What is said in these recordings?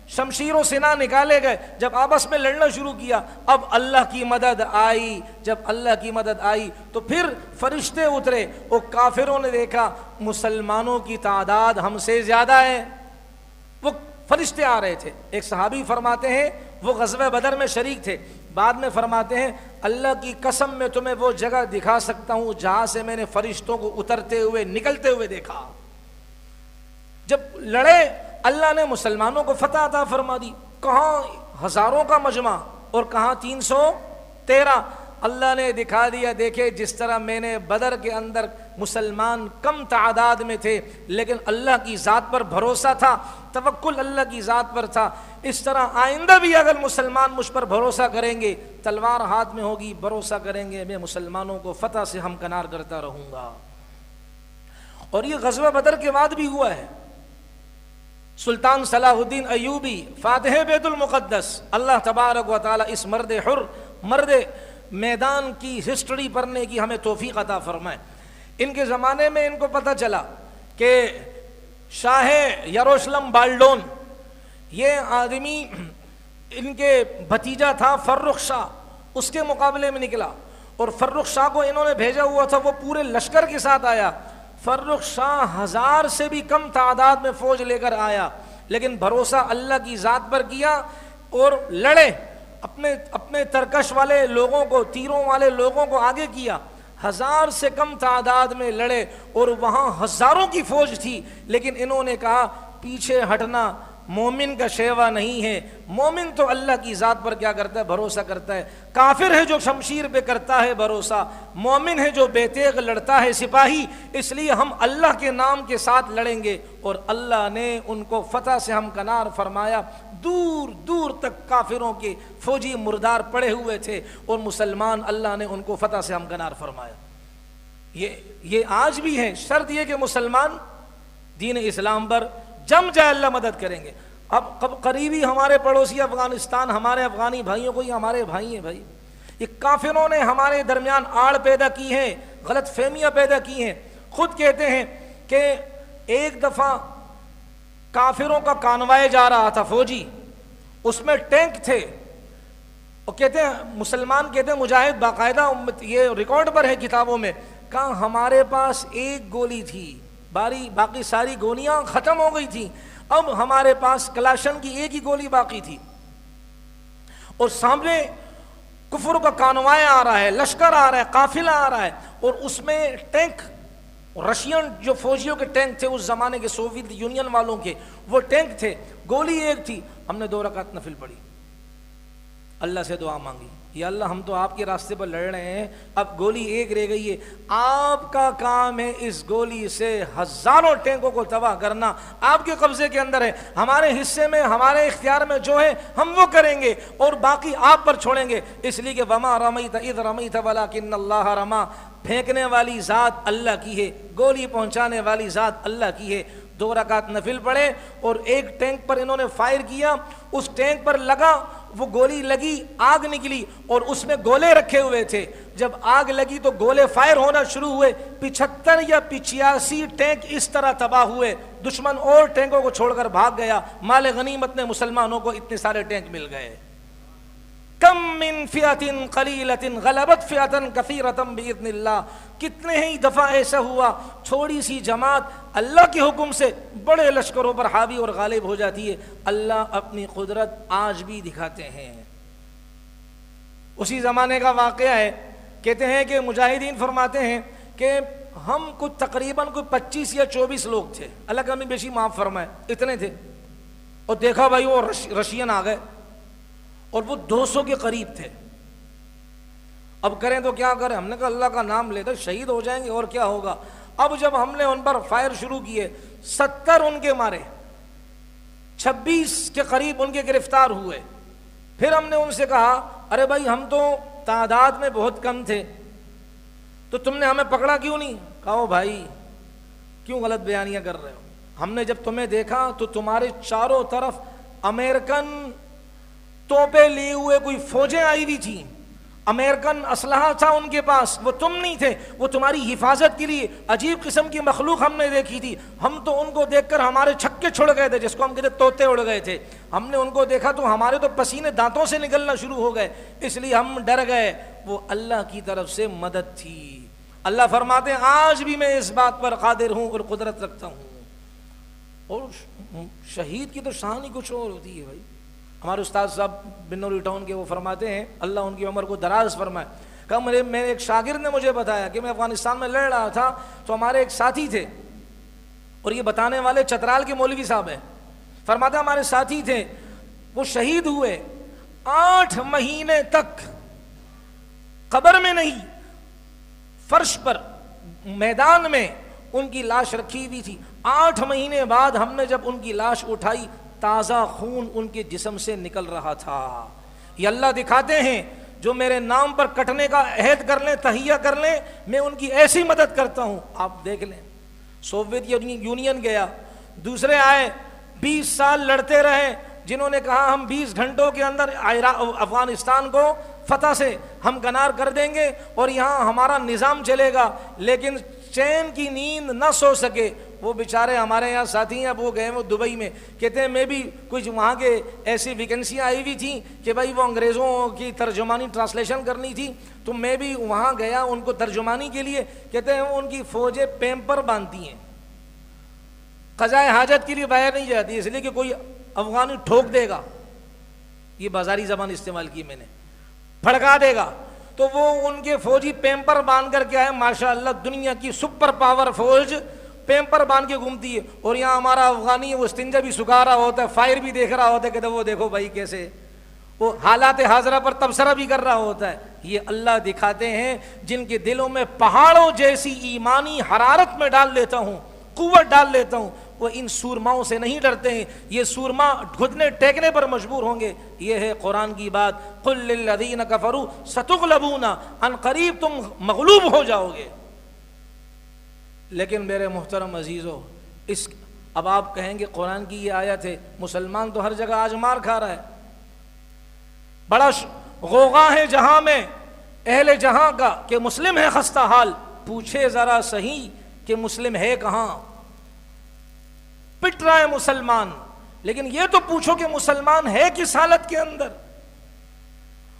شمشیر و سنا نکالے گئے، جب آپس میں لڑنا شروع کیا، اب اللہ کی مدد آئی، جب اللہ کی مدد آئی تو پھر فرشتے اترے، وہ کافروں نے دیکھا مسلمانوں کی تعداد ہم سے زیادہ ہے، وہ فرشتے آ رہے تھے۔ ایک صحابی فرماتے ہیں وہ غزوہ بدر میں شریک تھے، بعد میں فرماتے ہیں اللہ کی قسم میں تمہیں وہ جگہ دکھا سکتا ہوں جہاں سے میں نے فرشتوں کو اترتے ہوئے نکلتے ہوئے دیکھا۔ جب لڑے اللہ نے مسلمانوں کو فتح عطا فرما دی، کہاں ہزاروں کا مجمع اور کہاں 313، اللہ نے دکھا دیا دیکھے جس طرح میں نے بدر کے اندر مسلمان کم تعداد میں تھے لیکن اللہ کی ذات پر بھروسہ تھا، توکل اللہ کی ذات پر تھا، اس طرح آئندہ بھی اگر مسلمان مجھ پر بھروسہ کریں گے، تلوار ہاتھ میں ہوگی، بھروسہ کریں گے، میں مسلمانوں کو فتح سے ہمکنار کرتا رہوں گا۔ اور یہ غزوہ بدر کے بعد بھی ہوا ہے۔ سلطان صلاح الدین ایوبی فاتح بیت المقدس، اللہ تبارک و تعالی اس مرد حر، مرد میدان کی ہسٹری پڑھنے کی ہمیں توفیق عطا فرمائے۔ ان کے زمانے میں ان کو پتہ چلا کہ شاہ یروشلم بالڈون، یہ آدمی ان کے بھتیجا تھا فرخ شاہ، اس کے مقابلے میں نکلا، اور فرخ شاہ کو انہوں نے بھیجا ہوا تھا، وہ پورے لشکر کے ساتھ آیا۔ فرخ شاہ 1000 سے بھی کم تعداد میں فوج لے کر آیا، لیکن بھروسہ اللہ کی ذات پر کیا اور لڑے، اپنے ترکش والے لوگوں کو، تیروں والے لوگوں کو آگے کیا، 1000 سے کم تعداد میں لڑے، اور وہاں ہزاروں کی فوج تھی، لیکن انہوں نے کہا پیچھے ہٹنا مومن کا شیوا نہیں ہے، مومن تو اللہ کی ذات پر کیا کرتا ہے؟ بھروسہ کرتا ہے۔ کافر ہے جو شمشیر پہ کرتا ہے بھروسہ، مومن ہے جو بے تیغ لڑتا ہے سپاہی، اس لیے ہم اللہ کے نام کے ساتھ لڑیں گے، اور اللہ نے ان کو فتح سے ہمکنار فرمایا۔ دور دور تک کافروں کے فوجی مردار پڑے ہوئے تھے اور مسلمان اللہ نے ان کو فتح سے ہمکنار فرمایا۔ یہ آج بھی ہے، شرط یہ کہ مسلمان دین اسلام پر جم جائے، اللہ مدد کریں گے۔ اب قریبی ہمارے پڑوسی افغانستان، ہمارے افغانی بھائیوں کو، یہ ہمارے بھائی ہیں بھائی، یہ کافروں نے ہمارے درمیان آڑ پیدا کی ہے، غلط فہمیاں پیدا کی ہیں۔ خود کہتے ہیں کہ ایک دفعہ کافروں کا کانوائے جا رہا تھا فوجی، اس میں ٹینک تھے، اور کہتے ہیں مسلمان کہتے ہیں مجاہد باقاعدہ، یہ ریکارڈ پر ہے کتابوں میں، کہا ہمارے پاس ایک گولی تھی، باقی ساری گولیاں ختم ہو گئی تھیں، اب ہمارے پاس کلاشن کی ایک ہی گولی باقی تھی، اور سامنے کفر کا کانوائے آ رہا ہے، لشکر آ رہا ہے، قافلہ آ رہا ہے، اور اس میں ٹینک، رشین جو فوجیوں کے ٹینک تھے اس زمانے کے، سوویت یونین والوں کے وہ ٹینک تھے، گولی ایک تھی۔ ہم نے 2 رکعت نفل پڑھی، اللہ سے دعا مانگی، یا اللہ ہم تو آپ کے راستے پر لڑ رہے ہیں، اب گولی ایک رہ گئی ہے، آپ کا کام ہے اس گولی سے ہزاروں ٹینکوں کو تباہ کرنا، آپ کے قبضے کے اندر ہے، ہمارے حصے میں، ہمارے اختیار میں جو ہے ہم وہ کریں گے، اور باقی آپ پر چھوڑیں گے، اس لیے کہ وما رمیت اذ رمیت ولکن اللہ رما، پھینکنے والی ذات اللہ کی ہے، گولی پہنچانے والی ذات اللہ کی ہے۔ 2 رکعت نفل پڑھے اور ایک ٹینک پر انہوں نے فائر کیا، اس ٹینک پر لگا، وہ گولی لگی، آگ نکلی، اور اس میں گولے رکھے ہوئے تھے، جب آگ لگی تو گولے فائر ہونا شروع ہوئے، 75 یا 85 ٹینک اس طرح تباہ ہوئے، دشمن اور ٹینکوں کو چھوڑ کر بھاگ گیا، مال غنیمت میں مسلمانوں کو اتنے سارے ٹینک مل گئے۔ کم من فئۃ قلیلۃ غلبت فئۃ کثیرۃ باذن اللہ، کتنے ہی دفعہ ایسا ہوا چھوٹی سی جماعت اللہ کے حکم سے بڑے لشکروں پر حاوی اور غالب ہو جاتی ہے۔ اللہ اپنی قدرت آج بھی دکھاتے ہیں۔ اسی زمانے کا واقعہ ہے، کہتے ہیں کہ مجاہدین فرماتے ہیں کہ ہم کچھ تقریباً 25 یا 24 لوگ تھے، اللہ کمی بیشی معاف فرمائے، اتنے تھے، اور دیکھا بھائی وہ رشین آ گئے، اور وہ 200 کے قریب تھے۔ اب کریں تو کیا کریں؟ ہم نے کہا اللہ کا نام لے کر شہید ہو جائیں گے، اور کیا ہوگا۔ اب جب ہم نے ان پر فائر شروع کیے، 70 ان کے مارے، 26 کے قریب ان کے گرفتار ہوئے۔ پھر ہم نے ان سے کہا ارے بھائی ہم تو تعداد میں بہت کم تھے، تو تم نے ہمیں پکڑا کیوں نہیں؟ کہا بھائی کیوں غلط بیانیاں کر رہے ہو، ہم نے جب تمہیں دیکھا تو تمہارے چاروں طرف امریکن توپے لیے ہوئے کوئی فوجیں آئی ہوئی تھیں، امریکن اسلحہ تھا ان کے پاس، وہ تم نہیں تھے، وہ تمہاری حفاظت کے لیے عجیب قسم کی مخلوق ہم نے دیکھی تھی، ہم تو ان کو دیکھ کر ہمارے چھکے چھڑ گئے تھے، جس کو ہم کہتے طوطے اڑ گئے تھے، ہم نے ان کو دیکھا تو ہمارے تو پسینے دانتوں سے نکلنا شروع ہو گئے، اس لیے ہم ڈر گئے۔ وہ اللہ کی طرف سے مدد تھی۔ اللہ فرماتے ہیں آج بھی میں اس بات پر قادر ہوں اور قدرت رکھتا ہوں۔ اور شہید کی تو شان ہی کچھ اور ہوتی ہے بھائی۔ ہمارے استاد صاحب بنوری ٹاؤن کے وہ فرماتے ہیں، اللہ ان کی عمر کو دراز فرمائے، کہ میرے ایک شاگرد نے مجھے بتایا کہ میں افغانستان میں لڑ رہا تھا تو ہمارے ایک ساتھی تھے، اور یہ بتانے والے چترال کے مولوی صاحب ہیں، فرماتے ہمارے ساتھی تھے، وہ شہید ہوئے، 8 مہینے تک قبر میں نہیں، فرش پر میدان میں ان کی لاش رکھی ہوئی تھی۔ 8 مہینے بعد ہم نے جب ان کی لاش اٹھائی، تازہ خون ان کے جسم سے نکل رہا تھا۔ یہ اللہ دکھاتے ہیں جو میرے نام پر کٹنے کا عہد کر لیں، تہیہ کر لیں، میں ان کی ایسی مدد کرتا ہوں۔ آپ دیکھ لیں، سوویت یونین گیا، دوسرے آئے، 20 سال لڑتے رہے، جنہوں نے کہا ہم 20 گھنٹوں کے اندر افغانستان کو فتح سے ہم کنار کر دیں گے اور یہاں ہمارا نظام چلے گا، لیکن چین کی نیند نہ سو سکے۔ وہ بیچارے ہمارے یہاں ساتھی ہیں، اب وہ گئے وہ دبئی میں، کہتے ہیں میں بھی کچھ وہاں کے ایسی ویکنسیاں آئی ہوئی تھیں کہ بھائی وہ انگریزوں کی ترجمانی ٹرانسلیشن کرنی تھی، تو میں بھی وہاں گیا ان کو ترجمانی کے لیے۔ کہتے ہیں ان کی فوجیں پیمپر باندھتی ہیں، قضائے حاجت کے لیے باہر نہیں جاتی، اس لیے کہ کوئی افغانی ٹھوک دے گا، یہ بازاری زبان استعمال کی میں نے، بھڑکا دے گا، تو وہ ان کے فوجی پیمپر باندھ کر کے آئے۔ ماشاءاللہ دنیا کی سپر پاور فوج پیمپر باندھ کے گھومتی ہے، اور یہاں ہمارا افغانی وہ استنجا بھی سکھا رہا ہوتا ہے، فائر بھی دیکھ رہا ہوتا ہے، کہتے وہ دیکھو بھائی کیسے، وہ حالات حاضرہ پر تبصرہ بھی کر رہا ہوتا ہے۔ یہ اللہ دکھاتے ہیں جن کے دلوں میں پہاڑوں جیسی ایمانی حرارت میں ڈال لیتا ہوں، قوت ڈال لیتا ہوں، وہ ان سورماؤں سے نہیں ڈرتے ہیں، یہ سورما گھٹنے ٹیکنے پر مجبور ہوں گے۔ یہ ہے قرآن کی بات، قل للذین کفروا ستغلبون، ان قریب تم مغلوب ہو جاؤ گے۔ لیکن میرے محترم عزیزو، اب آپ کہیں گے قرآن کی یہ آیت ہے، مسلمان تو ہر جگہ آج مار کھا رہا ہے، بڑا غوغا ہے جہاں میں اہل جہاں کا کہ مسلم ہے خستہ حال، پوچھے ذرا صحیح کہ مسلم ہے کہاں۔ پٹ رہا ہے مسلمان، لیکن یہ تو پوچھو کہ مسلمان ہے کس حالت کے اندر،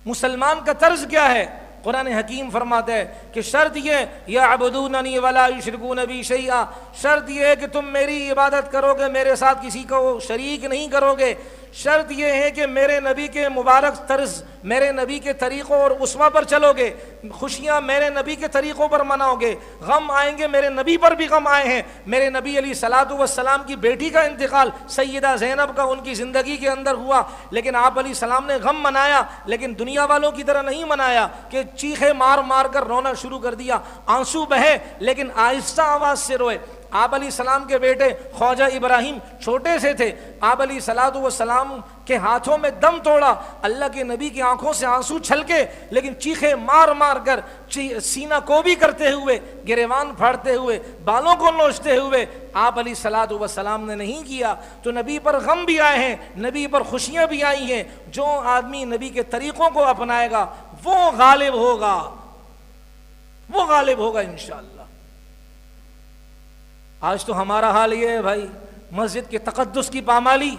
مسلمان کا طرز کیا ہے۔ قرآن حکیم فرماتا ہے کہ شرط یہ یعبدوننی ولا یشرکون بی شیئا، شرط یہ ہے کہ تم میری عبادت کرو گے، میرے ساتھ کسی کو شریک نہیں کرو گے، شرط یہ ہے کہ میرے نبی کے مبارک طرز، میرے نبی کے طریقوں اور اسوہ پر چلو گے، خوشیاں میرے نبی کے طریقوں پر مناؤ گے، غم آئیں گے میرے نبی پر بھی غم آئے ہیں، میرے نبی علیہ الصلوۃ والسلام کی بیٹی کا انتقال سیدہ زینب کا ان کی زندگی کے اندر ہوا، لیکن آپ علیہ السلام نے غم منایا، لیکن دنیا والوں کی طرح نہیں منایا کہ چیخے مار مار کر رونا شروع کر دیا، آنسو بہے لیکن آہستہ آواز سے روئے۔ آپ علیہ السلام کے بیٹے خواجہ ابراہیم چھوٹے سے تھے، آپ علیہ الصلوۃ والسلام کے ہاتھوں میں دم توڑا، اللہ کے نبی کی آنکھوں سے آنسو چھلکے، لیکن چیخے مار مار کر سینہ کو بھی کرتے ہوئے، گریبان پھاڑتے ہوئے، بالوں کو نوچتے ہوئے آپ علیہ الصلوۃ والسلام نے نہیں کیا۔ تو نبی پر غم بھی آئے ہیں، نبی پر خوشیاں بھی آئی ہیں۔ جو آدمی نبی کے طریقوں کو اپنائے گا وہ غالب ہوگا، وہ غالب ہوگا انشاءاللہ۔ آج تو ہمارا حال یہ ہے بھائی، مسجد کے تقدس کی پامالی،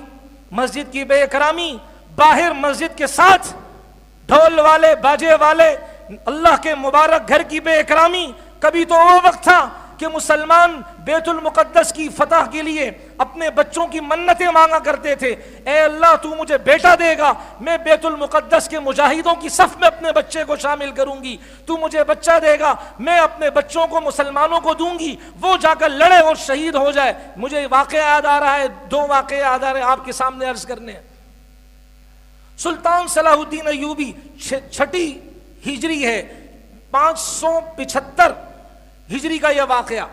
مسجد کی بے اکرامی، باہر مسجد کے ساتھ ڈھول والے باجے والے، اللہ کے مبارک گھر کی بے اکرامی۔ کبھی تو وہ وقت تھا کہ مسلمان بیت المقدس کی فتح کے لیے اپنے بچوں کی منتیں مانگا کرتے تھے، اے اللہ تو مجھے بیٹا دے گا، میں بیت المقدس کے مجاہدوں کی صف میں اپنے بچے کو شامل کروں گی، تو مجھے بچہ دے گا، میں اپنے بچوں کو مسلمانوں کو دوں گی، وہ جا کر لڑے اور شہید ہو جائے۔ مجھے واقعہ یاد آ رہا ہے، 2 واقعے یاد آ رہے ہیں آپ کے سامنے عرض کرنے۔ سلطان صلاح الدین ایوبی، 6 ہجری ہے، 575 ہجری کا یہ واقعہ۔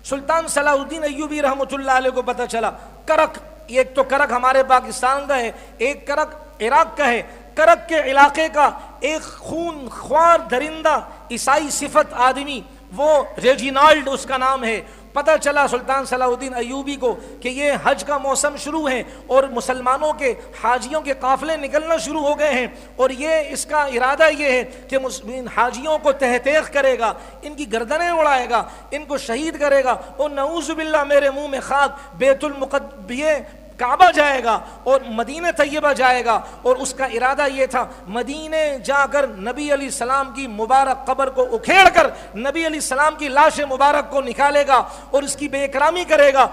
سلطان صلاح الدین ایوبی رحمۃ اللہ علیہ کو پتہ چلا کرک، ایک تو کرک ہمارے پاکستان کا ہے، ایک کرک عراق کا ہے، کرک کے علاقے کا ایک خون خوار درندہ عیسائی صفت آدمی، وہ ریجینالڈ اس کا نام ہے، پتہ چلا سلطان صلاح الدین ایوبی کو کہ یہ حج کا موسم شروع ہے اور مسلمانوں کے حاجیوں کے قافلے نکلنا شروع ہو گئے ہیں، اور یہ اس کا ارادہ یہ ہے کہ مسلم حاجیوں کو تہتیغ کرے گا، ان کی گردنیں اڑائے گا، ان کو شہید کرے گا، اور نعوذ باللہ میرے منہ میں خاک، بیت المقدس کعبہ جائے گا اور مدینہ طیبہ جائے گا، اور اس کا ارادہ یہ تھا مدینے جا کر نبی علیہ السلام کی مبارک قبر کو اکھیڑ کر نبی علیہ السلام کی لاش مبارک کو نکالے گا اور اس کی بے اکرامی کرے گا۔